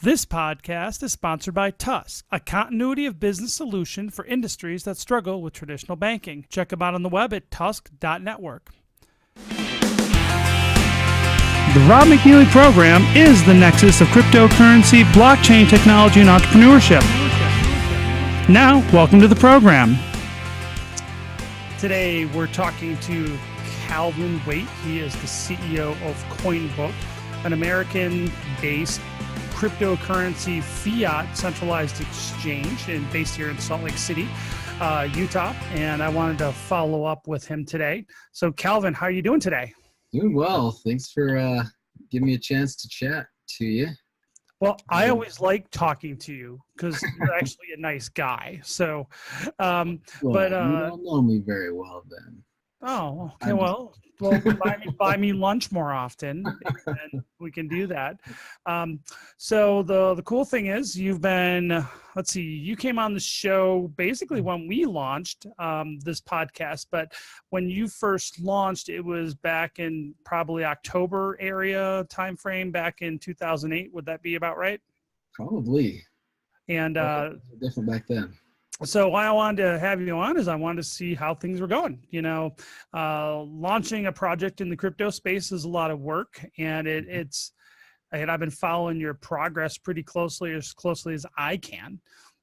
This podcast is sponsored by Tusk, a continuity of business solution for industries that struggle with traditional banking. Check them out on the web at tusk.network. The Rob McNealy program is the nexus of cryptocurrency, blockchain technology, and entrepreneurship. Now, welcome to the program. Today, we're talking to Calvin Weight. He is the CEO of Coinbook, an American-based cryptocurrency fiat centralized exchange and based here in Salt Lake City, Utah. And I wanted to follow up with him today. So, Calvin, how are you doing today? Doing well. Thanks for giving me a chance to chat to you. Well, I always like talking to you because you're actually a nice guy. So, Well, you don't know me very well then. Oh, okay. Well, buy me lunch more often, and we can do that. So the cool thing is you've been, you came on the show basically when we launched this podcast, but when you first launched, it was back in probably October area timeframe back in 2008. Would that be about right? Probably. And different back then. So why I wanted to have you on is I wanted to see how things were going. You know, launching a project in the crypto space is a lot of work, and I've been following your progress pretty closely, as closely as I can.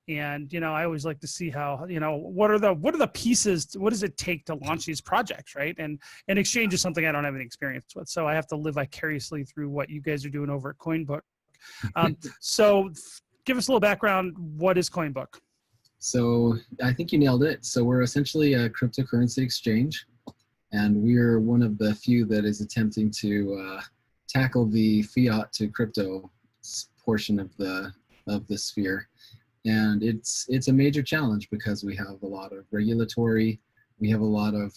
And, you know, I always like to see how, you know, what are the pieces, what does it take to launch these projects, right? And exchange is something I don't have any experience with. So I have to live vicariously through what you guys are doing over at Coinbook. So give us a little background. What is Coinbook? So I think you nailed it. So we're essentially a cryptocurrency exchange, and we're one of the few that is attempting to tackle the fiat to crypto portion of the sphere. And it's a major challenge because we have a lot of regulatory, we have a lot of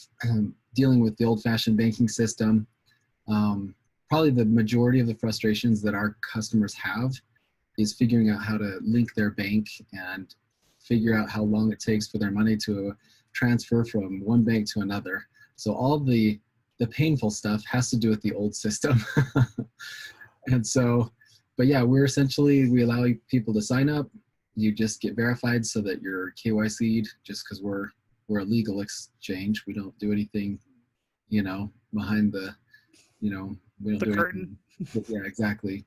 dealing with the old-fashioned banking system. Probably the majority of the frustrations that our customers have is figuring out how to link their bank and figure out how long it takes for their money to transfer from one bank to another. So all the painful stuff has to do with the old system. And so, but yeah, we allow people to sign up. You just get verified so that you're KYC'd, just because we're a legal exchange. We don't do anything, you know, behind the, you know, we don't the do curtain. Yeah, exactly.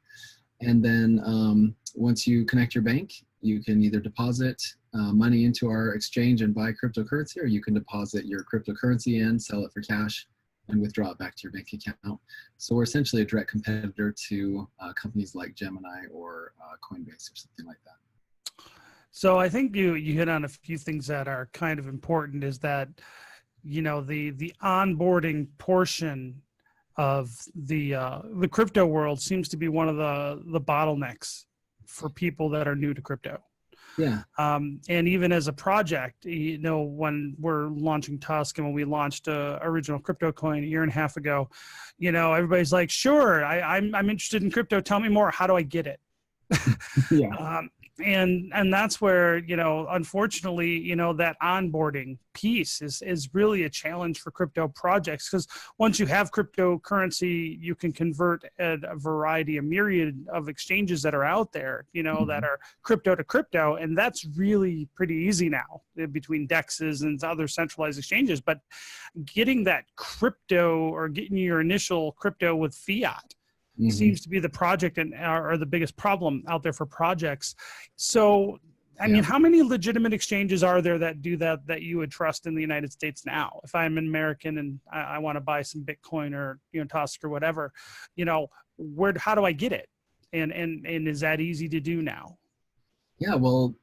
And then once you connect your bank, you can either deposit money into our exchange and buy cryptocurrency, or you can deposit your cryptocurrency in, sell it for cash, and withdraw it back to your bank account. So we're essentially a direct competitor to companies like Gemini or Coinbase or something like that. So I think you hit on a few things that are kind of important, is that, you know, the onboarding portion of the crypto world seems to be one of the bottlenecks for people that are new to crypto. Yeah. And even as a project, you know, when we're launching Tusk and when we launched original crypto coin a year and a half ago, you know, everybody's like, sure, I'm interested in crypto. Tell me more. How do I get it? Yeah. And that's where, you know, unfortunately, you know, that onboarding piece is really a challenge for crypto projects, because once you have cryptocurrency, you can convert at a variety, a myriad of exchanges that are out there, you know, that are crypto to crypto. And that's really pretty easy now between DEXs and other centralized exchanges. But getting that crypto, or getting your initial crypto with fiat, seems to be the project or the biggest problem out there for projects. So, I mean, how many legitimate exchanges are there that do that you would trust in the United States now? If I'm an American and I want to buy some Bitcoin or, you know, Tusk or whatever, you know, how do I get it? And is that easy to do now? Yeah. Well,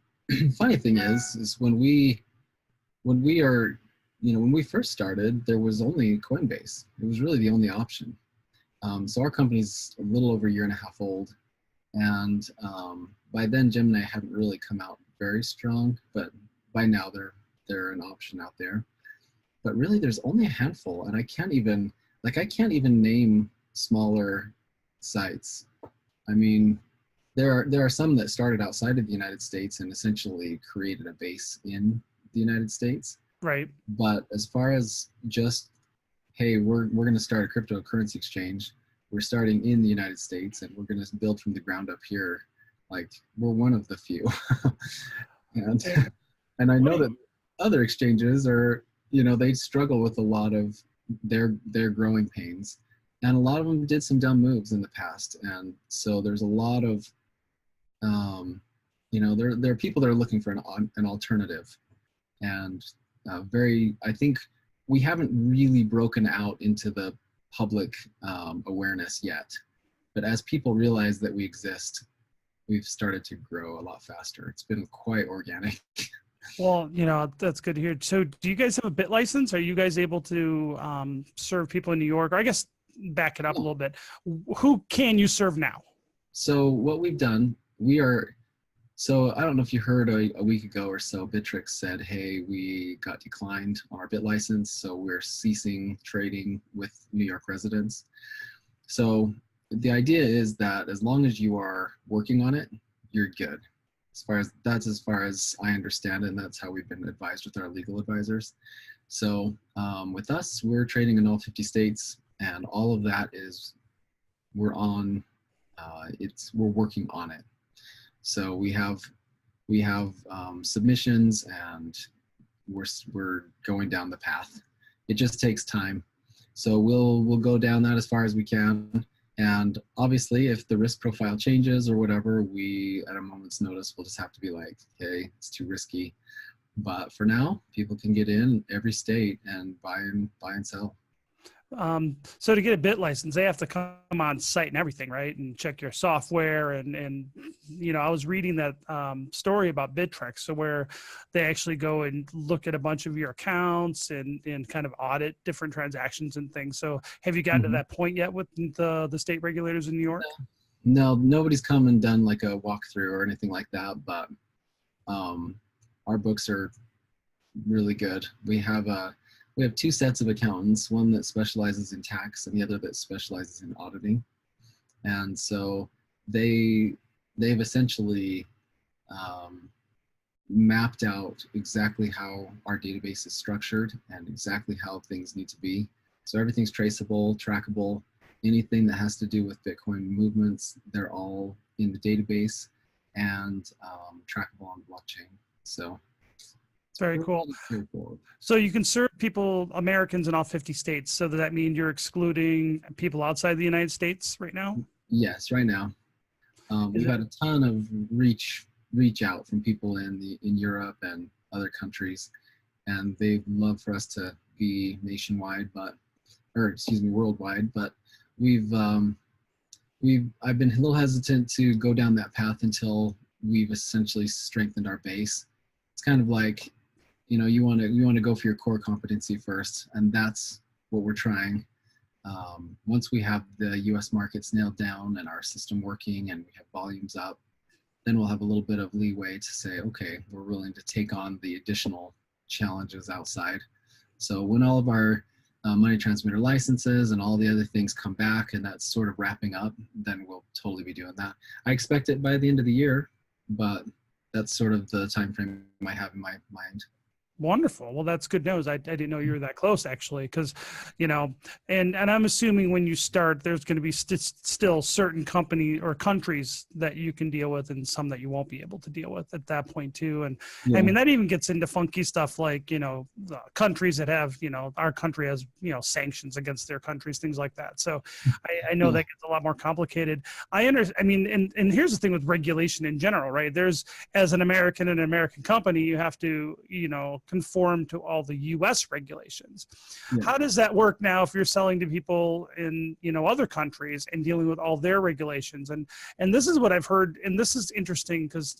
funny thing is when we first started, there was only Coinbase. It was really the only option. So our company's a little over a year and a half old, and by then Gemini hadn't really come out very strong, but by now they're an option out there. But really, there's only a handful, and I can't even name smaller sites. I mean, there are some that started outside of the United States and essentially created a base in the United States. Right. But as far as just, hey, we're going to start a cryptocurrency exchange, we're starting in the United States and we're going to build from the ground up here, Like, we're one of the few. and and I know that other exchanges are, they struggle with a lot of their growing pains, and a lot of them did some dumb moves in the past, and so there's a lot of there are people that are looking for an alternative, and I think we haven't really broken out into the public awareness yet, but as people realize that we exist, we've started to grow a lot faster. It's been quite organic. Well, that's good to hear. So do you guys have a bit license? Are you guys able to serve people in New York? Or I guess back it up a little bit. Who can you serve now? So what we've done, so I don't know if you heard a week ago or so, Bittrex said, hey, we got declined on our bit license, so we're ceasing trading with New York residents. So the idea is that as long as you are working on it, you're good. As far as I understand it, and that's how we've been advised with our legal advisors. So with us, we're trading in all 50 states, and all of that is, we're working on it. So we have submissions, and we're going down the path. It just takes time. So we'll go down that as far as we can. And obviously, if the risk profile changes or whatever, we, at a moment's notice, we'll just have to be like, hey, it's too risky. But for now, people can get in every state and buy and sell. So to get a bit license, they have to come on site and everything, right? And check your software. And I was reading that story about Bittrex, so where they actually go and look at a bunch of your accounts and kind of audit different transactions and things. So have you gotten to that point yet with the state regulators in New York? No, nobody's come and done like a walkthrough or anything like that, but our books are really good. We have two sets of accountants, one that specializes in tax and the other that specializes in auditing. And so they've essentially mapped out exactly how our database is structured and exactly how things need to be. So everything's traceable, trackable. Anything that has to do with Bitcoin movements, they're all in the database and trackable on the blockchain. So very cool. So you can serve people, Americans in all 50 states. So does that mean you're excluding people outside the United States right now? Yes, right now. We've had a ton of reach out from people in Europe and other countries, and they'd love for us to be worldwide. But I've been a little hesitant to go down that path until we've essentially strengthened our base. It's kind of like, you want to go for your core competency first, and that's what we're trying. Once we have the U.S. markets nailed down and our system working and we have volumes up, then we'll have a little bit of leeway to say, okay, we're willing to take on the additional challenges outside. So when all of our money transmitter licenses and all the other things come back and that's sort of wrapping up, then we'll totally be doing that. I expect it by the end of the year, but that's sort of the time frame I have in my mind. Wonderful. Well, that's good news. I didn't know you were that close, actually, because, and I'm assuming when you start, there's going to be still certain company or countries that you can deal with and some that you won't be able to deal with at that point too. And yeah. I mean, that even gets into funky stuff like, the countries that have, our country has, sanctions against their countries, things like that. So I know that gets a lot more complicated. And here's the thing with regulation in general, right? There's, as an American and an American company, you have to, conform to all the U.S. regulations. Yeah. How does that work now if you're selling to people in, other countries and dealing with all their regulations? And this is what I've heard, and this is interesting because,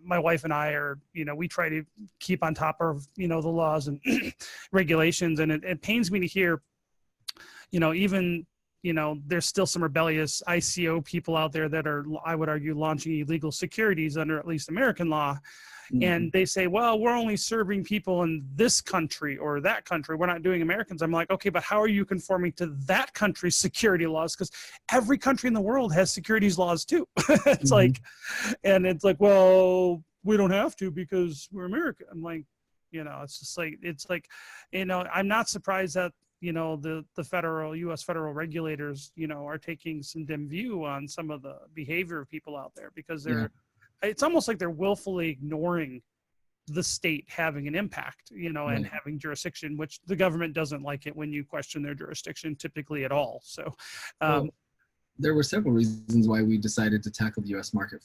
my wife and I are, we try to keep on top of, the laws and regulations. And it pains me to hear, even, there's still some rebellious ICO people out there that are, I would argue, launching illegal securities under at least American law. Mm-hmm. And they say, well, we're only serving people in this country or that country. We're not doing Americans. I'm like, okay, but how are you conforming to that country's security laws? Because every country in the world has securities laws too. It's mm-hmm. like, well, we don't have to because we're American. I'm like, it's just like, I'm not surprised that the U.S. federal regulators, are taking some dim view on some of the behavior of people out there, because it's almost like they're willfully ignoring the state having an impact, and having jurisdiction, which the government doesn't like it when you question their jurisdiction typically at all. So, there were several reasons why we decided to tackle the U.S. market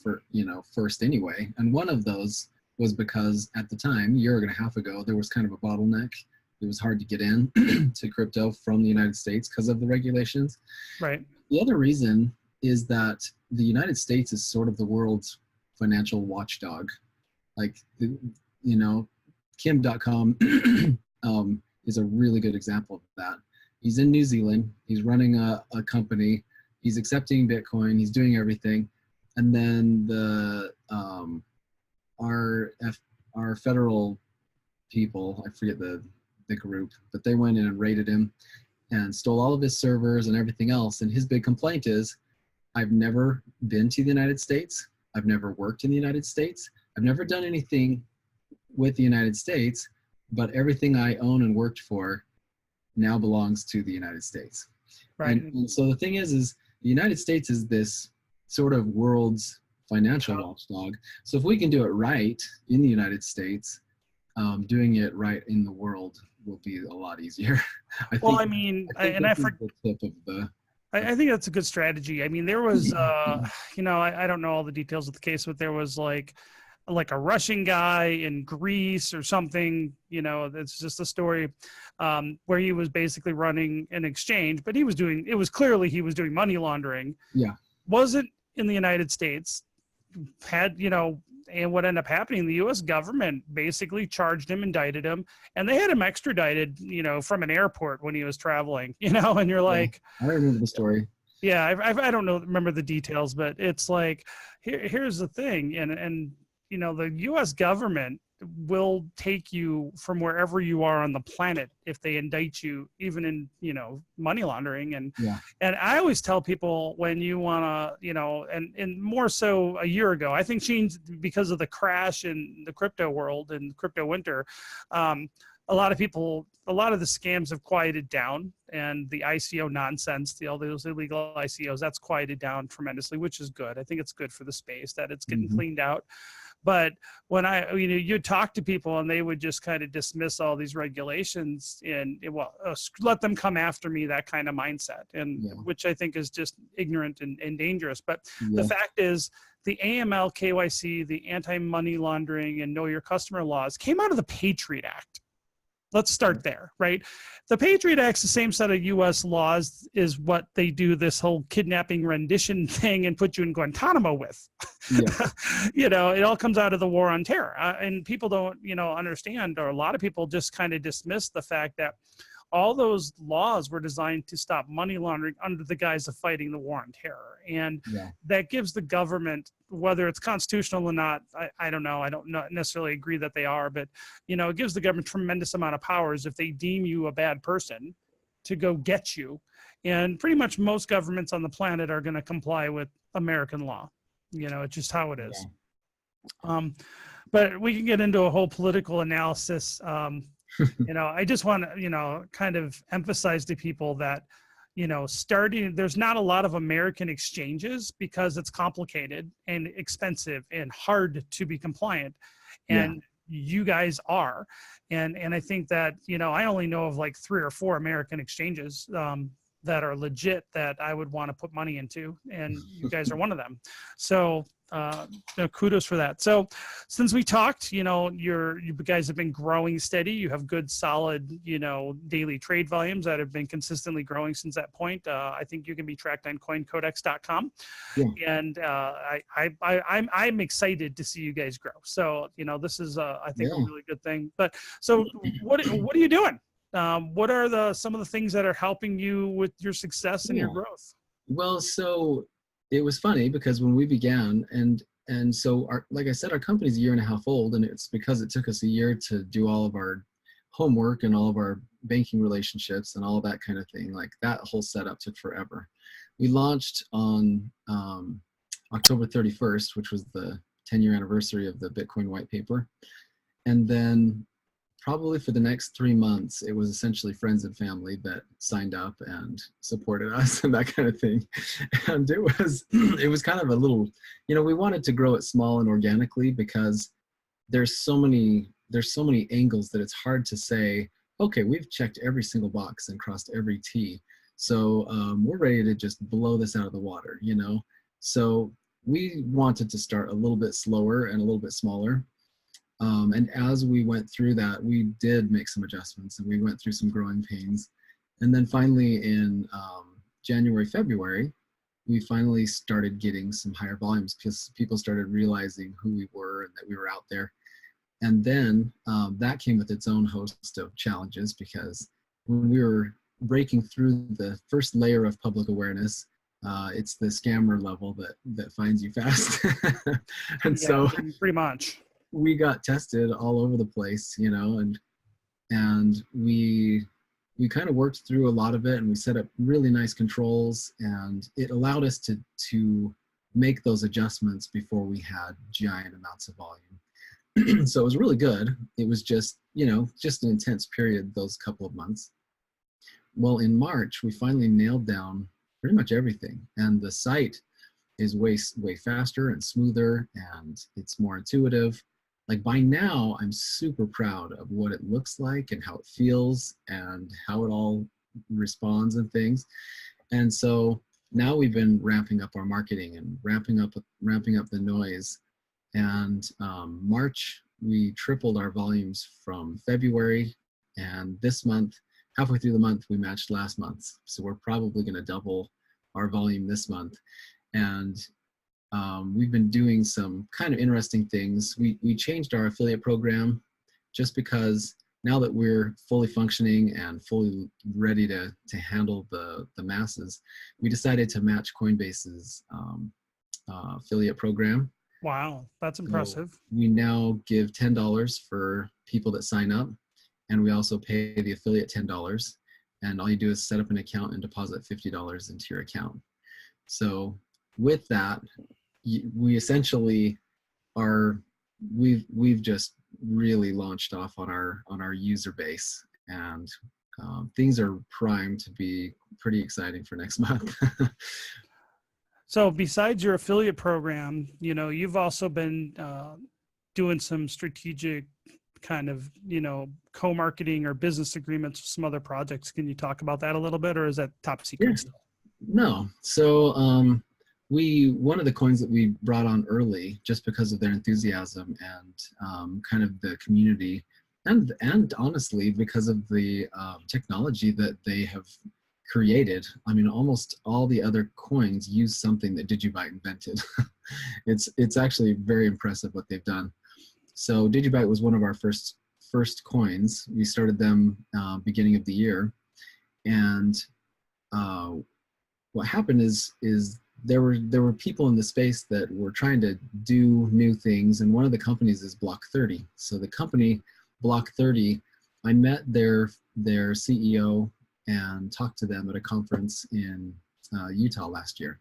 first anyway. And one of those was because at the time, a year and a half ago, there was kind of a bottleneck. It was hard to get in to crypto from the United States because of the regulations. Right. The other reason is that the United States is sort of the world's financial watchdog. Like, Kim.com is a really good example of that. He's in New Zealand. He's running a company. He's accepting Bitcoin. He's doing everything. And then our federal people, I forget the group, but they went in and raided him and stole all of his servers and everything else. And his big complaint is, I've never been to the United States. I've never worked in the United States. I've never done anything with the United States, but everything I own and worked for now belongs to the United States. Right. And so the thing is the United States is this sort of world's financial watchdog. So if we can do it right in the United States, doing it right in the world will be a lot easier. I think the tip of the. I think that's a good strategy. I mean, there was, I don't know all the details of the case, but there was like a Russian guy in Greece or something, that's just a story where he was basically running an exchange, but it was clearly he was doing money laundering. Yeah. Wasn't in the United States, and what ended up happening, the U.S. government basically charged him, indicted him, and they had him extradited, from an airport when he was traveling, and you're like, I remember the story. Yeah, I don't remember the details, but it's like, here's the thing, and the U.S. government will take you from wherever you are on the planet if they indict you, even in money laundering. And I always tell people, when you want to, and more so a year ago, I think changed because of the crash in the crypto world and crypto winter. A lot of the scams have quieted down, and the ICO nonsense, all those illegal ICOs, that's quieted down tremendously, which is good. I think it's good for the space that it's getting cleaned out. But when you talk to people and they would just kind of dismiss all these regulations and let them come after me, that kind of mindset, and which I think is just ignorant and dangerous. But the fact is, the AML, KYC, the anti-money laundering and know your customer laws came out of the Patriot Act. Let's start there, right? The Patriot Act's the same set of U.S. laws is what they do this whole kidnapping rendition thing and put you in Guantanamo with. It all comes out of the war on terror. And people don't, understand, or a lot of people just kind of dismiss the fact that all those laws were designed to stop money laundering under the guise of fighting the war on terror. And that gives the government, whether it's constitutional or not, I don't know. I don't necessarily agree that they are, but, it gives the government tremendous amount of powers if they deem you a bad person to go get you. And pretty much most governments on the planet are going to comply with American law. It's just how it is. But we can get into a whole political analysis. I just want to, kind of emphasize to people that, there's not a lot of American exchanges because it's complicated and expensive and hard to be compliant. And you guys are. And I think that, I only know of like 3 or 4 American exchanges that are legit that I would want to put money into. And you guys are one of them. So kudos for that. So since we talked, you guys have been growing steady. You have good, solid, daily trade volumes that have been consistently growing since that point. I think you can be tracked on coincodex.com. And I'm excited to see you guys grow. So, this is, I think, a really good thing. But so what are you doing? What are some of the things that are helping you with your success and your growth? Well, so it was funny because when we began, and so like I said, our company's a year and a half old, and it's because it took us a year to do all of our homework and all of our banking relationships and all of that kind of thing. Like, that whole setup took forever. We launched on October 31st, which was the 10-year anniversary of the Bitcoin white paper. And then probably for the next 3 months, it was essentially friends and family that signed up and supported us and that kind of thing. And it was kind of a little, we wanted to grow it small and organically because there's so many angles that it's hard to say, okay, we've checked every single box and crossed every T. So we're ready to just blow this out of the water, So we wanted to start a little bit slower and a little bit smaller. And as we went through that, we did make some adjustments and we went through some growing pains. And then finally in January, February, we finally started getting some higher volumes because people started realizing who we were and that we were out there. And then that came with its own host of challenges because when we were breaking through the first layer of public awareness, it's the scammer level that finds you fast. And yeah, so pretty much we got tested all over the place, and we kind of worked through a lot of it, and we set up really nice controls, and it allowed us to make those adjustments before we had giant amounts of volume. So it was really good. It was just an intense period, those couple of months. Well, in March, we finally nailed down pretty much everything, and the site is way faster and smoother, and it's more intuitive. Like by now, I'm super proud of what it looks like and how it feels and how it all responds and things. And so now we've been ramping up our marketing and ramping up the noise. And March, we tripled our volumes from February, and this month, halfway through the month, we matched last month's. So we're probably going to double our volume this month. And we've been doing some kind of interesting things. We changed our affiliate program just because now that we're fully functioning and fully ready to handle the masses, we decided to match Coinbase's affiliate program. Wow, that's impressive. So we now give $10 for people that sign up, and we also pay the affiliate $10. And all you do is set up an account and deposit $50 into your account. So with that, we essentially we've just really launched off on our user base, and things are primed to be pretty exciting for next month. So besides your affiliate program, you've also been doing some strategic kind of, co-marketing or business agreements with some other projects. Can you talk about that a little bit, or is that top secret? Yeah. Still? No. So one of the coins that we brought on early just because of their enthusiasm and kind of the community and honestly because of the technology that they have created. I mean, almost all the other coins use something that Digibyte invented. It's actually very impressive what they've done. So Digibyte was one of our first coins. We started them beginning of the year, and what happened is there were people in the space that were trying to do new things, and one of the companies is Block 30. So the company Block 30, I met their CEO and talked to them at a conference in Utah last year.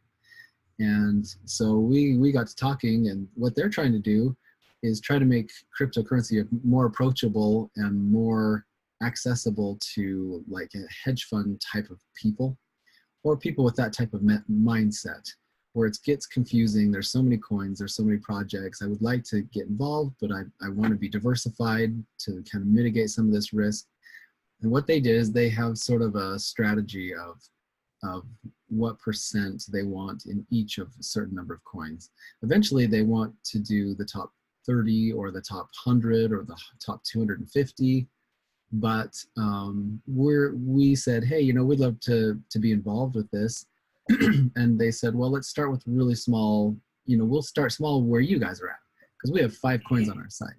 And so we got to talking, and what they're trying to do is try to make cryptocurrency more approachable and more accessible to like a hedge fund type of people, or people with that type of mindset where it gets confusing. There's so many coins, there's so many projects. I would like to get involved, but I want to be diversified to kind of mitigate some of this risk. And what they did is they have sort of a strategy of what percent they want in each of a certain number of coins. Eventually they want to do the top 30 or the top 100 or the top 250. But we said, hey, we'd love to be involved with this. And they said, well, let's start with really small, we'll start small where you guys are at, because we have 5 coins on our site.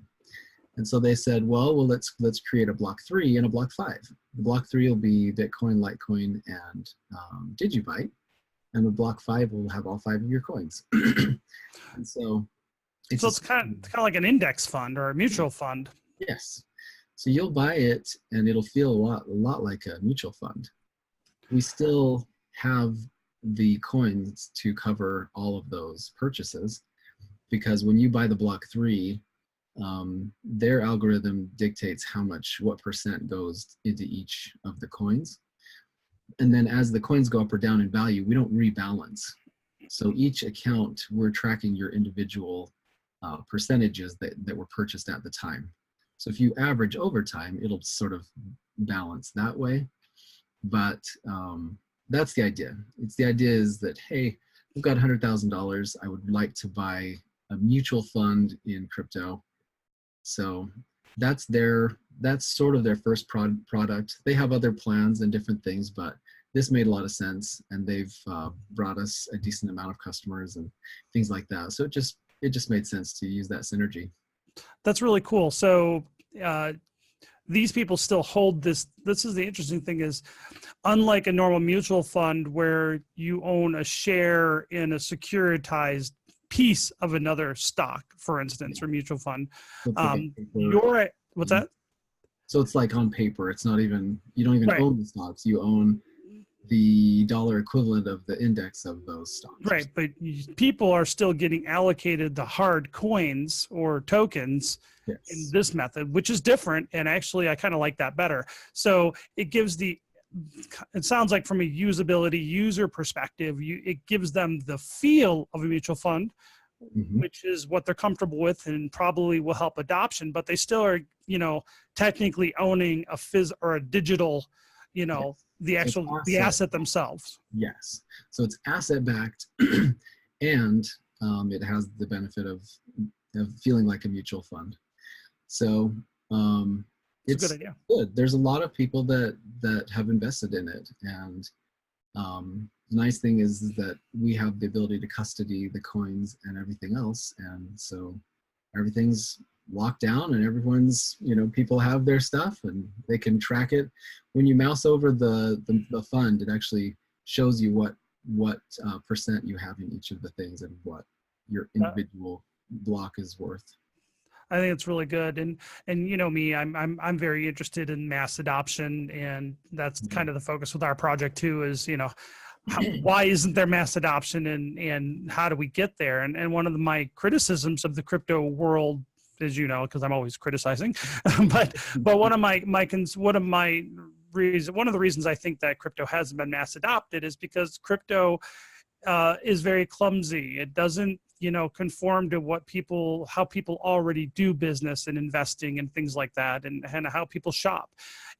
And so they said, well, let's create a block 3 and a block 5. The block 3 will be Bitcoin, Litecoin, and Digibyte. And the block 5 will have all 5 of your coins. And so it's kind of like an index fund or a mutual fund. Yes. So you'll buy it and it'll feel a lot like a mutual fund. We still have the coins to cover all of those purchases, because when you buy the block 3, their algorithm dictates what percent goes into each of the coins. And then as the coins go up or down in value, we don't rebalance. So each account, we're tracking your individual percentages that were purchased at the time. So if you average over time, it'll sort of balance that way. But that's the idea. The idea is that, hey, I've got $100,000. I would like to buy a mutual fund in crypto. So that's sort of their first product. They have other plans and different things, but this made a lot of sense, and they've brought us a decent amount of customers and things like that. So it just made sense to use that synergy. That's really cool. So these people still hold this. This is the interesting thing is, unlike a normal mutual fund where you own a share in a securitized piece of another stock, for instance, or mutual fund, what's that? So it's like on paper. It's not even, you don't even Right. own the stocks. You own the dollar equivalent of the index of those stocks. Right, but people are still getting allocated the hard coins or tokens Yes. in this method, which is different. And actually, I kind of like that better. So it gives it sounds like from a usability user perspective, it gives them the feel of a mutual fund, Mm-hmm. which is what they're comfortable with and probably will help adoption, but they still are, technically owning a digital, Yes. the asset themselves. Yes. So it's asset backed and it has the benefit of feeling like a mutual fund. So it's a good idea. Good. There's a lot of people that have invested in it. And the nice thing is that we have the ability to custody the coins and everything else. And so everything's locked down and everyone's, people have their stuff and they can track it. When you mouse over the fund, it actually shows you what percent you have in each of the things and what your individual block is worth. I think it's really good, and me, I'm very interested in mass adoption, and that's kind of the focus with our project too. Is why isn't there mass adoption, and how do we get there? And one of my criticisms of the crypto world, as you know, because I'm always criticizing, but one of the reasons I think that crypto hasn't been mass adopted is because crypto is very clumsy. It doesn't conform to how people already do business and investing and things like that, and how people shop.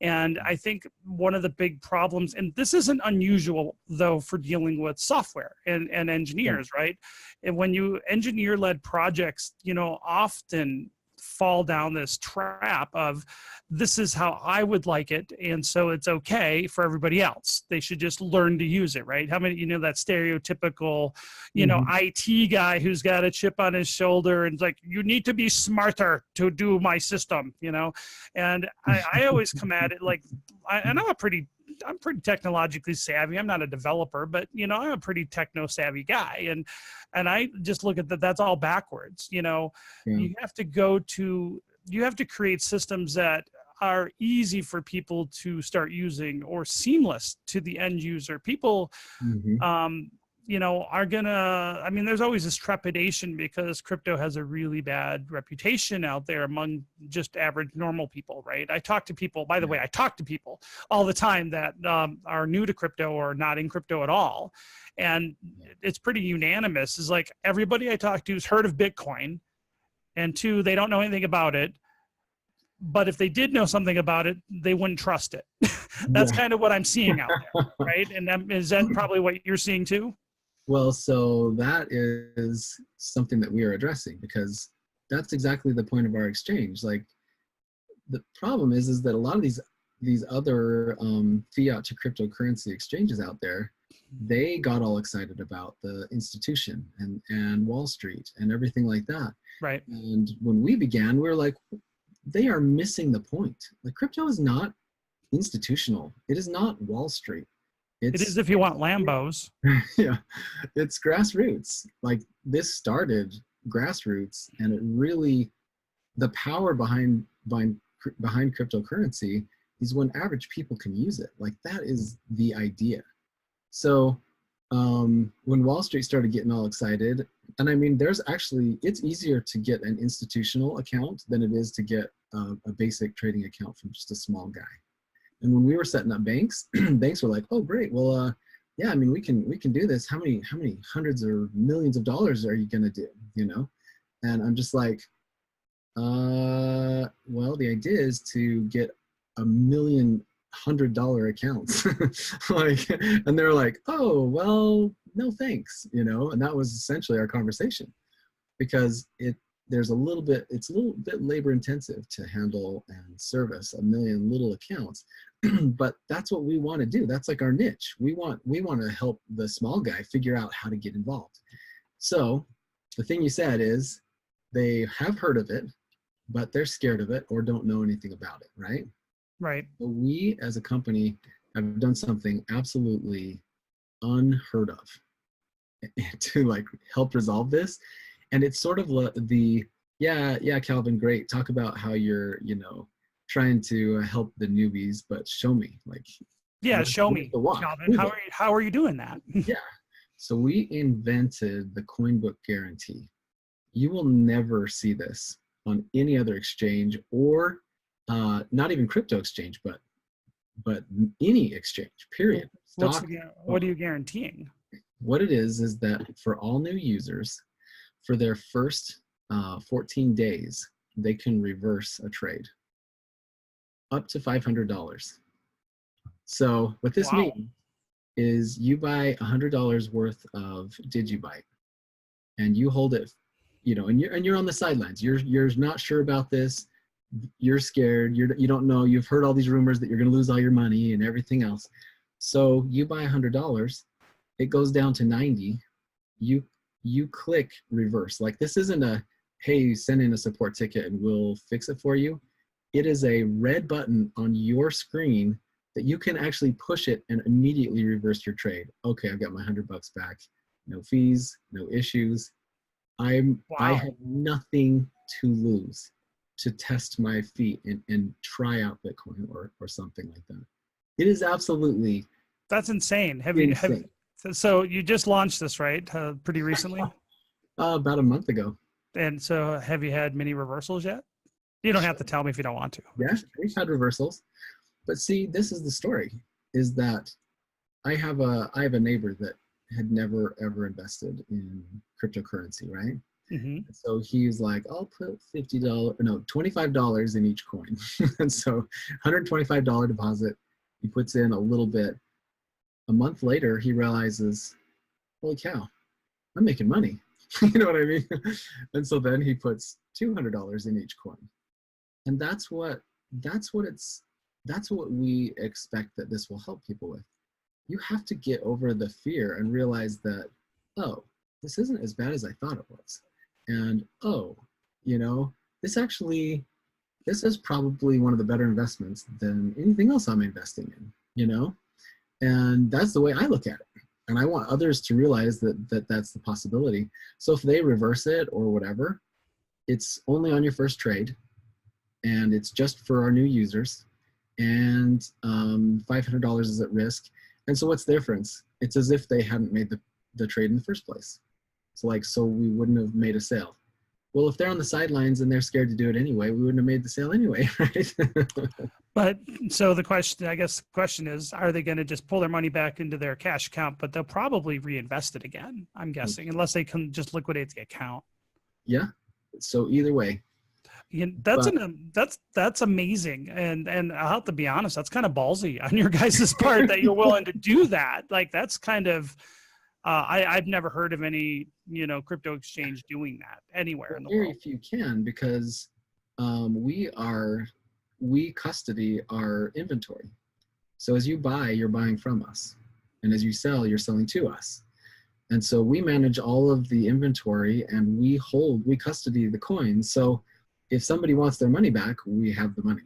And I think one of the big problems, and this isn't unusual though for dealing with software and engineers, right? And when you engineer-led projects, often fall down this trap of, this is how I would like it, and so it's okay for everybody else. They should just learn to use it, right? How many, that stereotypical, IT guy who's got a chip on his shoulder and like, you need to be smarter to do my system, And I always come at it like, I'm pretty technologically savvy. I'm not a developer, but I'm a pretty techno savvy guy, and I just look at that. That's all backwards. You have to create systems that are easy for people to start using or seamless to the end user. People, are gonna, there's always this trepidation because crypto has a really bad reputation out there among just average normal people, right? I talk to people, by the way, I talk to people all the time that are new to crypto or not in crypto at all. And it's pretty unanimous. Is like, everybody I talk to has heard of Bitcoin, and two, they don't know anything about it. But if they did know something about it, they wouldn't trust it. That's kind of what I'm seeing out there, right? And is that probably what you're seeing too? Well, so that is something that we are addressing, because that's exactly the point of our exchange. Like, the problem is that a lot of these other fiat to cryptocurrency exchanges out there, they got all excited about the institution and Wall Street and everything like that. Right. And when we began, we were like, they are missing the point. Like, crypto is not institutional. It is not Wall Street. It is if you want Lambos. Yeah, it's grassroots. Like, this started grassroots, and it really, the power behind cryptocurrency is when average people can use it. Like, that is the idea. So when Wall Street started getting all excited, and I mean, it's easier to get an institutional account than it is to get a basic trading account from just a small guy. And when we were setting up banks, banks were like, "Oh, great. Well, yeah, I mean, we can do this. How many hundreds or millions of dollars are you going to do? You know?" And I'm just like, well, the idea is to get $1,100,000 accounts. Like, and they're like, "Oh, well, no thanks," you know. And that was essentially our conversation, because it's a little bit labor intensive to handle and service 1,000,000 little accounts. But that's what we want to do. That's like our niche. We want to help the small guy figure out how to get involved. So the thing you said is, they have heard of it, but they're scared of it or don't know anything about it, right? Right. But we as a company have done something absolutely unheard of to like help resolve this. And it's sort of yeah, Calvin, great. Talk about how you're, trying to help the newbies, but show me, like, Yeah, show me, Calvin. How are you doing that? Yeah. So we invented the Coinbook guarantee. You will never see this on any other exchange, or not even crypto exchange, but any exchange, period. What are you guaranteeing? What it is that for all new users, for their first 14 days, they can reverse a trade up to $500. So what this means is, you buy $100 worth of Digibyte, and you hold it, and you're on the sidelines. You're not sure about this. You're scared. You don't know. You've heard all these rumors that you're going to lose all your money and everything else. So you buy $100. It goes down to 90. You click reverse. Like, this isn't a, "Hey, send in a support ticket and we'll fix it for you." It is a red button on your screen that you can actually push it and immediately reverse your trade. Okay, I've got my $100 back. No fees, no issues. I have nothing to lose to test my feet and try out Bitcoin or something like that. It is absolutely. That's insane. Insane. So you just launched this, right? Pretty recently? About a month ago. And so have you had many reversals yet? You don't have to tell me if you don't want to. Yeah, we've had reversals. But see, this is the story, is that I have a neighbor that had never ever invested in cryptocurrency, right? Mm-hmm. So he's like, "I'll put $25 in each coin." And so $125 deposit, he puts in a little bit. A month later, he realizes, "Holy cow, I'm making money." You know what I mean? And so then he puts $200 in each coin. And that's what we expect that this will help people with. You have to get over the fear and realize that, oh, this isn't as bad as I thought it was. And this is probably one of the better investments than anything else I'm investing in, And that's the way I look at it. And I want others to realize that that's the possibility. So if they reverse it or whatever, it's only on your first trade, and it's just for our new users, and $500 is at risk. And so what's the difference? It's as if they hadn't made the trade in the first place. So we wouldn't have made a sale. Well, if they're on the sidelines and they're scared to do it anyway, we wouldn't have made the sale anyway, right? But so the question is, are they going to just pull their money back into their cash account, but they'll probably reinvest it again, I'm guessing, unless they can just liquidate the account. Yeah. So either way. That's amazing. And I'll have to be honest, that's kind of ballsy on your guys' part that you're willing to do that. Like, that's kind of, I've never heard of any, crypto exchange doing that anywhere in the world. Very few can, because we custody our inventory. So as you buy, you're buying from us. And as you sell, you're selling to us. And so we manage all of the inventory, and we custody the coins. So if somebody wants their money back, we have the money.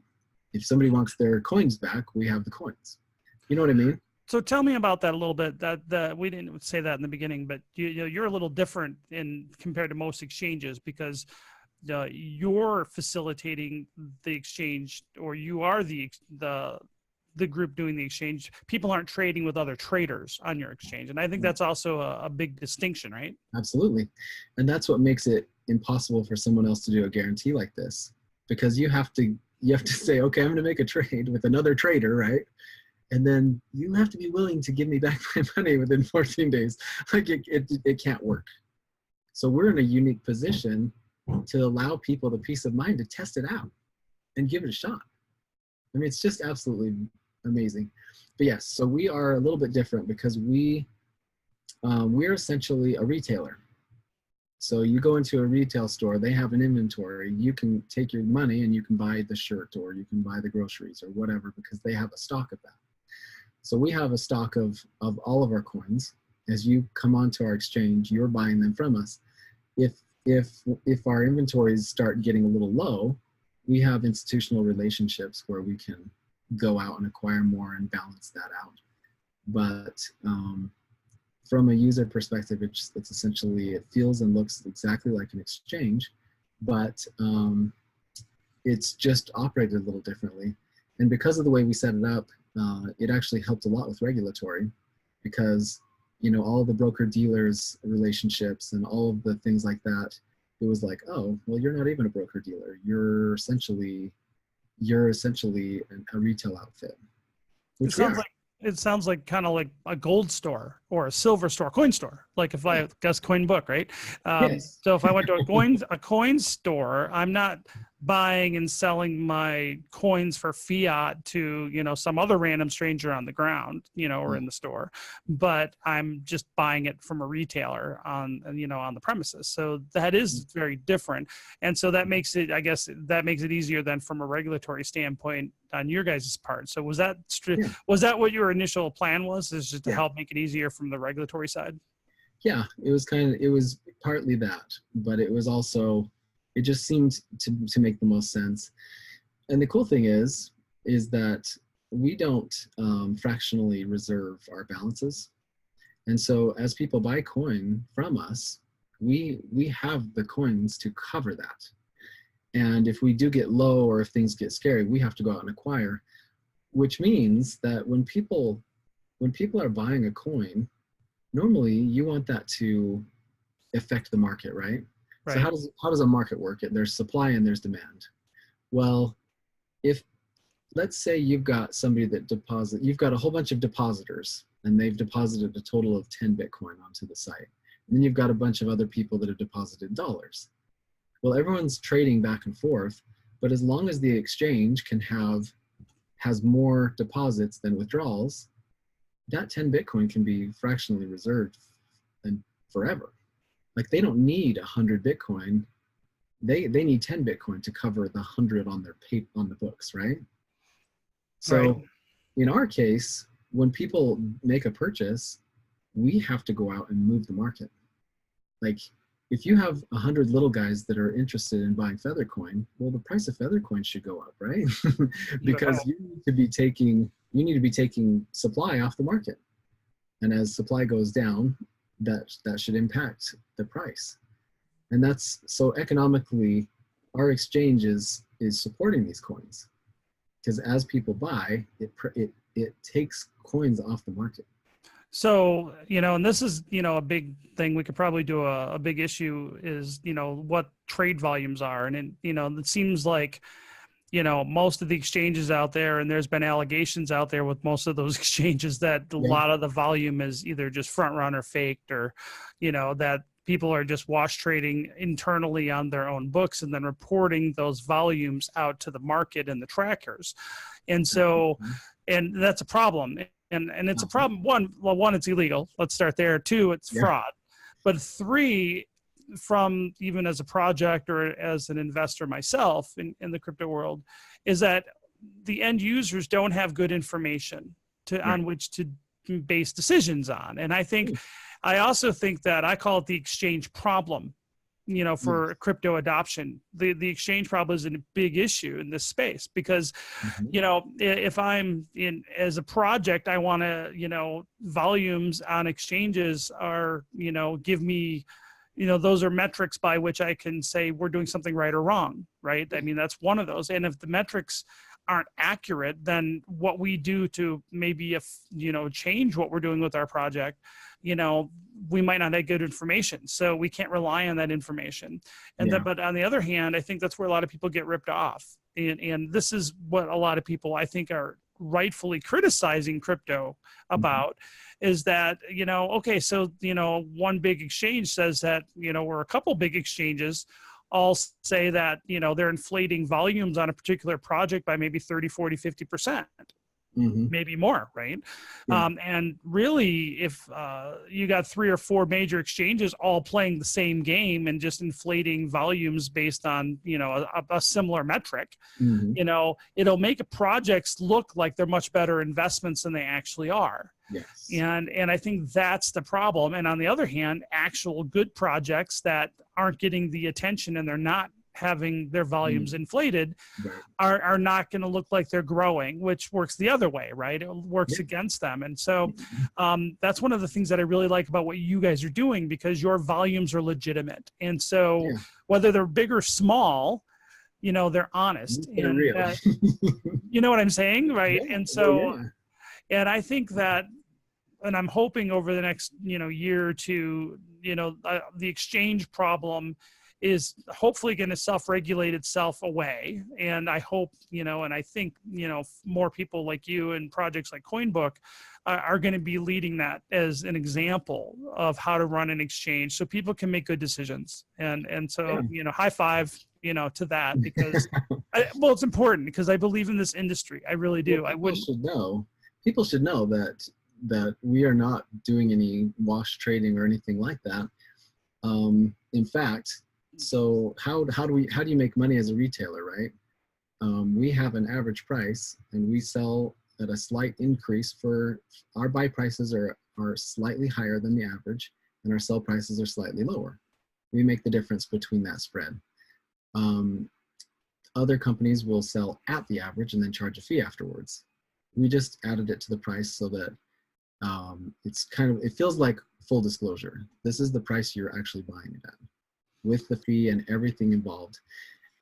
If somebody wants their coins back, we have the coins. You know what I mean? So tell me about that a little bit. That we didn't say that in the beginning, but you're a little different compared to most exchanges, because you're facilitating the exchange, or you are the the group doing the exchange, people aren't trading with other traders on your exchange. And I think that's also a big distinction, right? Absolutely. And that's what makes it impossible for someone else to do a guarantee like this, because you have to say, okay, I'm going to make a trade with another trader, right? And then you have to be willing to give me back my money within 14 days. Like it can't work. So we're in a unique position to allow people the peace of mind to test it out and give it a shot. I mean, it's just absolutely amazing. But yes, so we are a little bit different because we're essentially a retailer. So you go into a retail store, they have an inventory. You can take your money and you can buy the shirt, or you can buy the groceries or whatever, because they have a stock of that. So we have a stock of all of our coins. As you come onto our exchange, you're buying them from us. If our inventories start getting a little low, we have institutional relationships where we can go out and acquire more and balance that out. But from a user perspective, it's essentially, it feels and looks exactly like an exchange, but it's just operated a little differently. And because of the way we set it up, it actually helped a lot with regulatory, because all the broker dealers relationships and all of the things like that, it was like, oh, well, you're not even a broker dealer. You're essentially a retail outfit. It sounds like kind of like a gold store or a silver store, coin store. Like if I guess Coinbook, right? Yes. So if I went to a coin store, I'm not buying and selling my coins for fiat to, some other random stranger on the ground, or in the store, but I'm just buying it from a retailer on the premises. So that is very different. And so that makes it, I guess that makes it easier than from a regulatory standpoint on your guys' part. So was that what your initial plan was, is just to help make it easier from the regulatory side? Yeah, it was partly that, but it was also, it just seemed to make the most sense. And the cool thing is that we don't fractionally reserve our balances. And so as people buy coin from us, we have the coins to cover that. And if we do get low, or if things get scary, we have to go out and acquire, which means that when people are buying a coin, normally you want that to affect the market, right? So how does a market work? There's supply and there's demand. Well, if let's say you've got somebody you've got a whole bunch of depositors, and they've deposited a total of 10 Bitcoin onto the site. And then you've got a bunch of other people that have deposited dollars. Well, everyone's trading back and forth, but as long as the exchange has more deposits than withdrawals, that 10 Bitcoin can be fractionally reserved and forever. Like, they don't need 100 Bitcoin. They need 10 Bitcoin to cover the 100 on the books, right? So in our case, when people make a purchase, we have to go out and move the market. Like, if you have 100 little guys that are interested in buying Feathercoin, well, the price of Feathercoin should go up, right? Because you need to be taking supply off the market. And as supply goes down, that should impact the price. And that's, so economically, our exchange is supporting these coins, because as people buy, it takes coins off the market. So, and this is, a big thing. We could probably do a big issue is, what trade volumes are. And, it seems like, most of the exchanges out there, and there's been allegations out there with most of those exchanges that a lot of the volume is either just front run or faked, or, that people are just wash trading internally on their own books and then reporting those volumes out to the market and the trackers. And so, and that's a problem. And it's a problem. One, it's illegal. Let's start there. Two, it's fraud. But three, from even as a project or as an investor myself in the crypto world, is that the end users don't have good information on which to base decisions on. And I also think that I call it the exchange problem, for crypto adoption. The exchange problem is a big issue in this space, because, if I'm as a project, I want to, volumes on exchanges are, give me, those are metrics by which I can say we're doing something right or wrong, right? I mean, that's one of those. And if the metrics aren't accurate, then what we do to maybe, if, change what we're doing with our project, we might not have good information. So we can't rely on that information. And then, but on the other hand, I think that's where a lot of people get ripped off. And this is what a lot of people, I think, are rightfully criticizing crypto about, is that, okay, so, one big exchange says that, or a couple big exchanges all say that, they're inflating volumes on a particular project by maybe 30, 40, 50%. Maybe more, right? And really, if you got 3 or 4 major exchanges all playing the same game and just inflating volumes based on, a similar metric, it'll make projects look like they're much better investments than they actually are. Yes. And I think that's the problem. And on the other hand, actual good projects that aren't getting the attention and they're not having their volumes inflated are not going to look like they're growing, which works the other way, right? It works against them. And so that's one of the things that I really like about what you guys are doing, because your volumes are legitimate. And so whether they're big or small, they're honest. They're real. You know what I'm saying? Right. And so, and I think that, and I'm hoping over the next, year or two, the exchange problem is hopefully going to self-regulate itself away. And I hope, and I think, more people like you and projects like Coinbook are going to be leading that as an example of how to run an exchange so people can make good decisions. And so, high five, to that, because it's important, because I believe in this industry. I really do. People should know that we are not doing any wash trading or anything like that. In fact, so how do you make money as a retailer, right? We have an average price, and we sell at a slight increase. For our buy prices are slightly higher than the average, and our sell prices are slightly lower. We make the difference between that spread. Other companies will sell at the average and then charge a fee afterwards. We just added it to the price so that it feels like full disclosure. This is the price you're actually buying it at, with the fee and everything involved.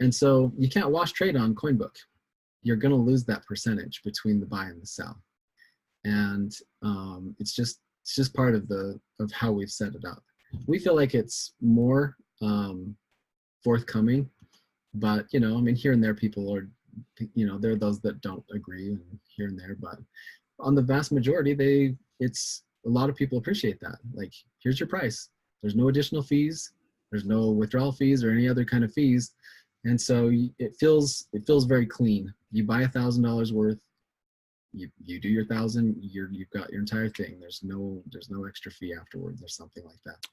And so you can't wash trade on Coinbook. You're going to lose that percentage between the buy and the sell. And it's just part of how we've set it up. We feel like it's more forthcoming, but here and there people are, there are those that don't agree, and here and there, but on the vast majority, a lot of people appreciate that. Like, here's your price. There's no additional fees. There's no withdrawal fees or any other kind of fees. And so it feels very clean. You buy $1,000 worth, you do your 1,000, you've got your entire thing. There's no extra fee afterwards or something like that.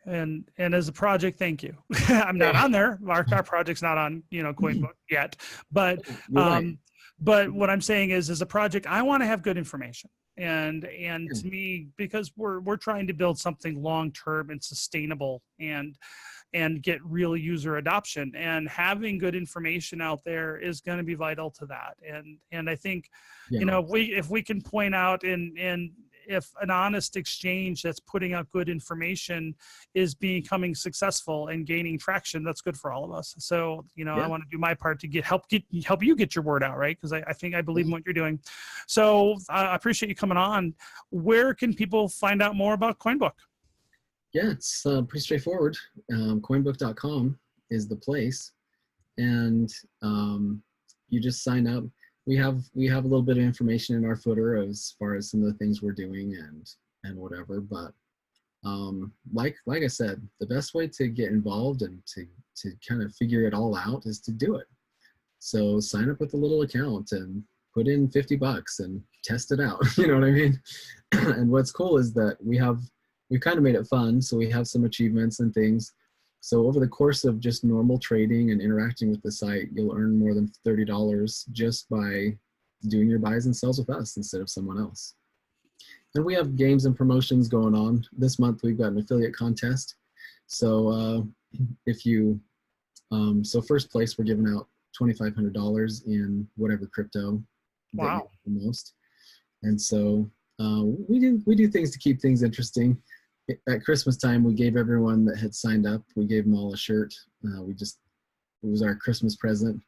And as a project, thank you. I'm not on there. Our project's not on, Coinbook yet, but what I'm saying is, as a project, I want to have good information. And to me, because we're trying to build something long-term and sustainable and get real user adoption, and having good information out there is going to be vital to that. And I think, if we can point out, and if an honest exchange that's putting out good information is becoming successful and gaining traction, that's good for all of us. So, I want to do my part to help you get your word out, right? Because I believe in what you're doing. So I appreciate you coming on. Where can people find out more about Coinbook? Yeah, it's pretty straightforward. Coinbook.com is the place, and you just sign up. We have a little bit of information in our footer as far as some of the things we're doing and whatever. But like I said, the best way to get involved and to kind of figure it all out is to do it. So sign up with a little account and put in $50 and test it out. You know what I mean? And what's cool is that we kind of made it fun. So we have some achievements and things. So over the course of just normal trading and interacting with the site, you'll earn more than $30 just by doing your buys and sells with us instead of someone else. And we have games and promotions going on. This month we've got an affiliate contest. So so first place, we're giving out $2,500 in whatever crypto that you like the most. And so we do things to keep things interesting. At Christmas time, we gave everyone that had signed up, we gave them all a shirt. It was our Christmas present.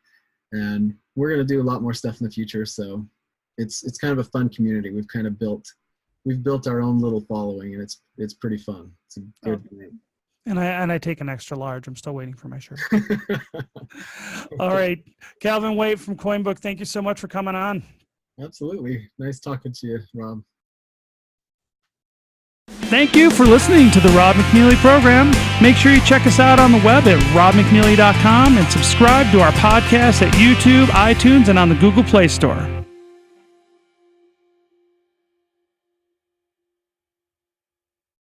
and we're going to do a lot more stuff in the future. So it's kind of a fun community. We've built our own little following, and it's pretty fun. It's a good group. And I take an extra large. I'm still waiting for my shirt. All right. Calvin Weight from Coinbook, thank you so much for coming on. Absolutely. Nice talking to you, Rob. Thank you for listening to the Rob McNealy program. Make sure you check us out on the web at robmcnealy.com and subscribe to our podcast at YouTube, iTunes, and on the Google Play Store.